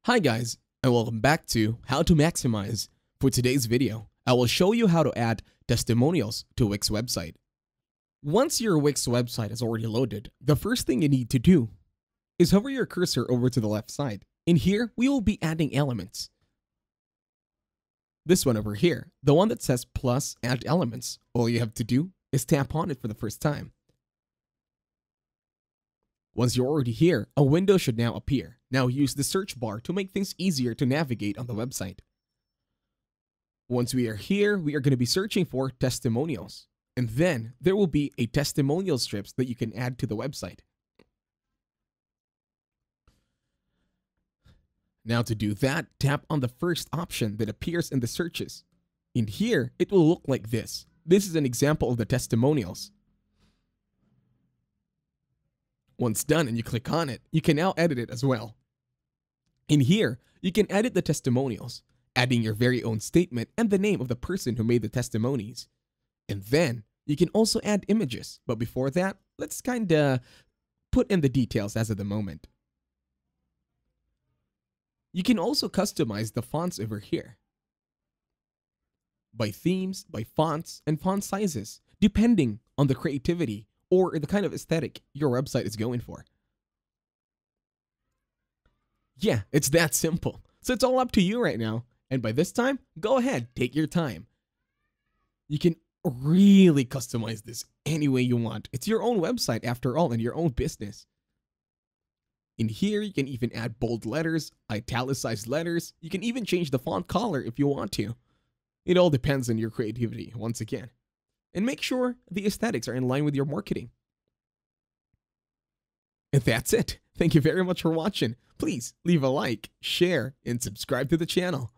Hi guys, and welcome back to How to Maximize. For today's video, I will show you how to add testimonials to a Wix website. Once your Wix website is already loaded, the first thing you need to do is hover your cursor over to the left side. In here, we will be adding elements. This one over here, the one that says plus add elements. All you have to do is tap on it for the first time. Once you're already here, a window should now appear. Now use the search bar to make things easier to navigate on the website. Once we are here, we are going to be searching for testimonials. And then there will be a testimonial strips that you can add to the website. Now to do that, tap on the first option that appears in the searches. In here, it will look like this. This is an example of the testimonials. Once done and you click on it, you can now edit it as well. In here, you can edit the testimonials, adding your very own statement and the name of the person who made the testimonies. And then, you can also add images. But before that, let's kinda put in the details as of the moment. You can also customize the fonts over here by themes, by fonts, and font sizes, depending on the creativity or the kind of aesthetic your website is going for. Yeah, it's that simple. So it's all up to you right now. And by this time, go ahead, take your time. You can really customize this any way you want. It's your own website after all and your own business. In here, you can even add bold letters, italicized letters. You can even change the font color if you want to. It all depends on your creativity, once again. And make sure the aesthetics are in line with your marketing. And that's it. Thank you very much for watching. Please leave a like, share, and subscribe to the channel.